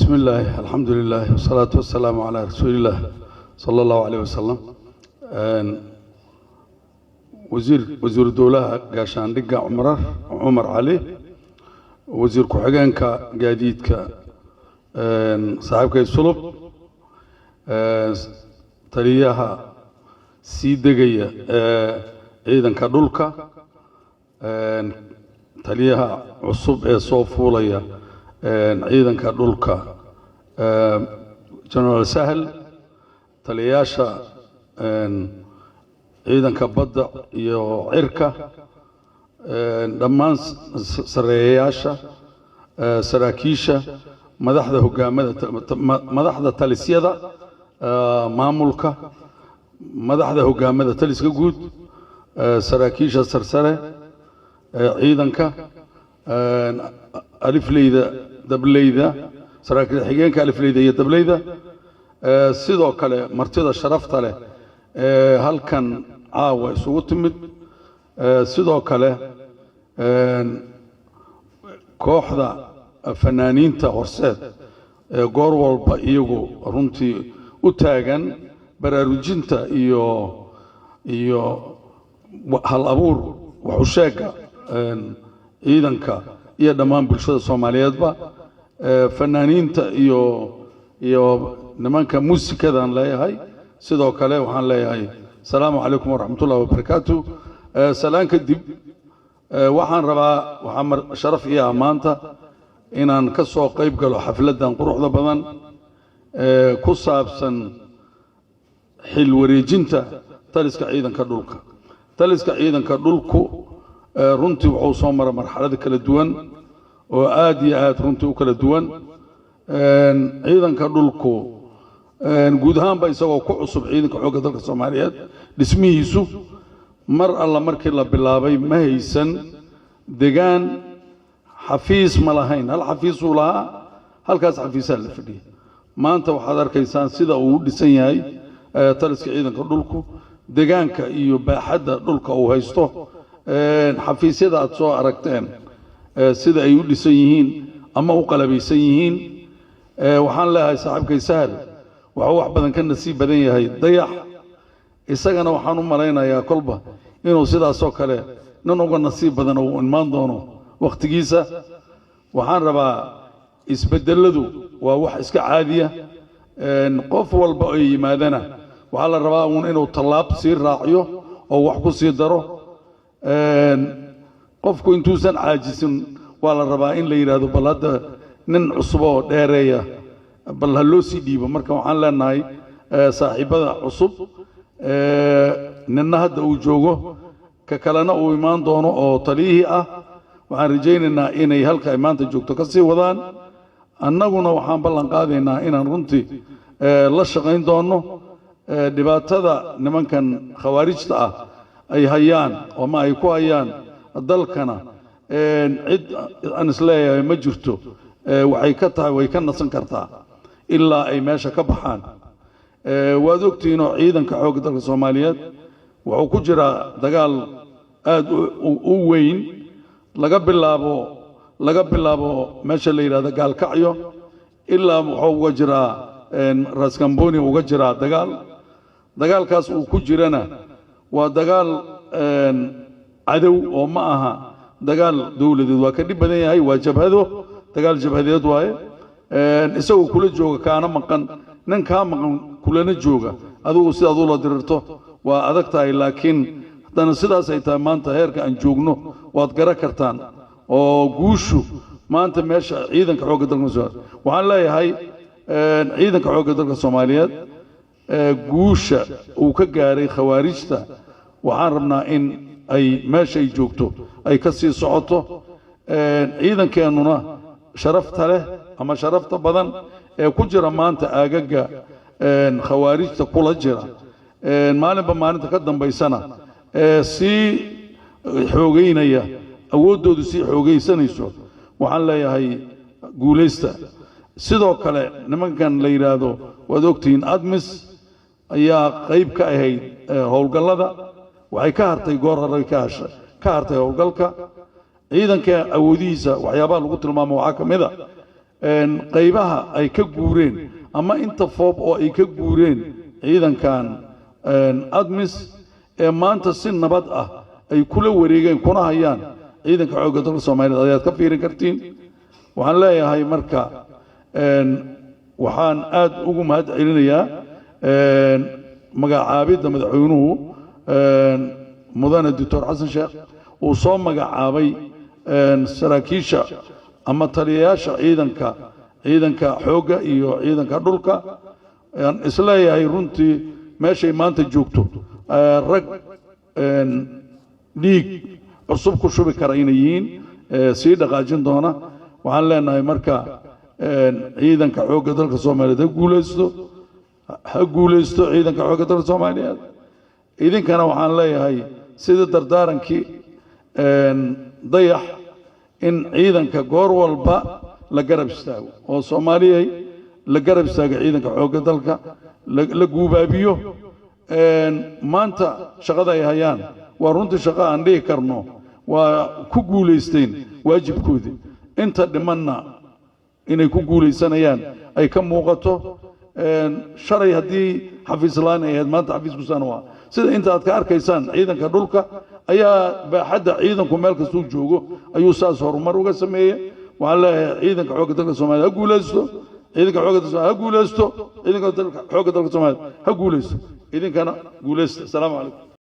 بسم الله الحمد لله والصلاة والسلام على رسول الله صلى الله عليه وسلم. وزير الدولة قاشان دقة عمر علي، وزير كحجانك جديدك صاحبك الصلب تريها سيدجية عيدا كدولك تريها عصب صوفولية عيدا كدولك جنرال سهل تلياشا عيدا كبضع يو عركة دمان سرياشا سراكيشا مدحده مدحده تاليسيدا مامولكا مدحده هجامده تاليسكا جود سراكيشا سرسرة عيدنكا ألف ليدا دبليدا سراكيشا حجينكا ألف ليدا هي دبليدا سيدو كله مرتضى شرفت له هل كان عاوي سوت مد سيدو كله كوحدة فنانين تغرسات goor walba iyagu runtii u taagan baraarujinta iyo hal abuur wax u sheega ciidanka iyo dhammaan bulshada Soomaaliyeedba fanaaniinta iyo nimanka muusikada leeyahay sidoo kale waxaan leeyahay salaamu calaykum wa rahmatullahi wa barakaatuh salaanka dib waxaan rabaa waxaan sharaf iyo amaanta inaan ka soo qayb galo xafladan quruxda badan ku saabsan xil wareejinta taliska ciidanka dhulka. taliska ciidanka dhulku runtii wuxuu soo maray marxalado kala duwan oo aad iyo aad runtii u kala duwan. ciidanka dhulku guud ahaan ba isagoo ku cusub ciidanka xoogga dalka Soomaaliyeed dhismihiisu mar alla markii la bilaabay ma haysan deegaan xafiis ma lahayn hal xafiis uu lahaa halkaas xafiisaa la fadhiyay. maanta waxaad arkaysaan sida uu u dhisan yahay taliska ciidanka dhulku deegaanka iyo baaxadda dhulka uu haysto xafiisyada aad soo aragteen sida ay u dhisan yihiin ama u qalabaysan yihiin. waxaan leeyahay saaxiibkay sahal waxa wax badan ka nasiib badan yahay dayax isagana waxaan u malaynayaa kolba inuu sidaasoo kale nin uga nasiib badan uu imaan doono waqtigiisa. waxaan rabaa isbedeladu waa wax iska caadiya qof walba oo yimaadana waxaa la rabaa inuu tallaab sii raaciyo oo wax ku sii daro. qofku intuusan caajisin waa la rabaa in la yiraahdo bal hadda nin cusub oo dheereeya bal ha loo sii dhiibo. marka waxaan leenahay saaxiibada cusub ninna hadda uu joogo ka kalena uu imaan doono oo taliyihii ah waxaan rajaynaynaa inay halka ay maanta joogto ka sii wadaan. annaguna waxaan ballan qaadaynaa inaan runtii la shaqayn doono dhibaatada nimankan khawaarijta ah ay hayaan oo ma ay ku hayaan dalkana cid aan isleeyahay ma jirto waxay ka tahay way ka nasan kartaa ilaa ay meesha ka baxaan. waad ogtihiin oo ciidanka xoogga dalka Soomaaliyeed wuxuu ku jiraa dagaal aad u weyn laga bilaabo meesha la yiraahdo gaalkacyo ilaa wuxuu uga jiraa Raskamboni uga jiraa dagaalkaas uu ku jirana waa dagaal cadow oo ma aha dagaal dawladeed waa ka dhib badan yahay waa jabhado dagaal jabhadeed waaye isagoo kula jooga kaana maqan nin ka maqan kulana jooga adigu sidaad ula dirirto waa adag tahay laakiin haddana sidaas ay tahay maanta heerka aan joogno waad gara kartaan oo guushu maanta meesha ciidanka xoogga dalka Soomaaliyeed waxaan leeyahay ciidanka xoogga dalka Soomaaliyeed guusha uu ka gaaray khawaarijta waxaan rabnaa in ay meesha ay joogto ay ka sii socoto. ciidankeenuna sharafta leh ama sharafta badan ee ku jira maanta aagaga khawaarijta kula jira maalinba maalinta ka dambaysana sii xoogeynaya awoodoodu sii xoogeysanayso waxaan leeyahay guuleysta. sidoo kale nimankan la yiraahdo waad ogtihiin admis ayaa qayb ka ahayd howlgallada waxay ka hartay goor hore ka hartay howlgalka ciidanka awoodihiisa waxyaabaha lagu tilmaamo waxaa ka mid ah qaybaha ay ka guureen ama inta foob oo ay ka guureen ciidankan admis ee maanta si nabad ah ay kula wareegeen kuna hayaan ciidanka xoogga dalka Soomaaliyeed ayaad ka fiirin kartiin waxaan leeyahay marka waxaan aad ugu mahad celinayaa magacaabidda madaxweynuhu mudane Dr. Xasan Sheekh uu soo magacaabay saraakiisha ama taliyayaasha ciidanka xoogga iyo ciidanka dhulka isleeyahay runtii meeshay maanta joogto rag dhiig cusub ku shubi kara inay yihiin sii dhaqaajin doona waxaan leenahay marka ciidanka xoogga dalka Soomaaliyeed ha guuleysto ciidanka xoogga dalka Soomaaliyeed idinkana waxaan leeyahay sida dardaarankii dayax in ciidanka goor walba la garab istaago oo Soomaaliyeey la garab istaago ciidanka xoogga dalka la guubaabiyo maanta shaqada ay hayaan waa runtii shaqo aan dhihi karno waa ku guuleysteen waajibkoodii inta dhimanna inay ku guuleysanayaan ay ka muuqato shalay haddii xafiis laan ay ahayd maanta xafiisku saan waa sida inta aad ka arkaysaan ciidanka dhulka ayaa baaxadda ciidanku meel kastuu joogo ayuu saas horumar uga sameeyey waxaan leeyahay ciidanka xoogga dalka Soomaaliyeed ha guuleysto ciidanka xoogga dalka Soomaaliyeed ha guuleysto ciidanka xoogga dalka Soomaaliyeed ha guuleysto idinkana guuleysta. Assalaamu calaykum.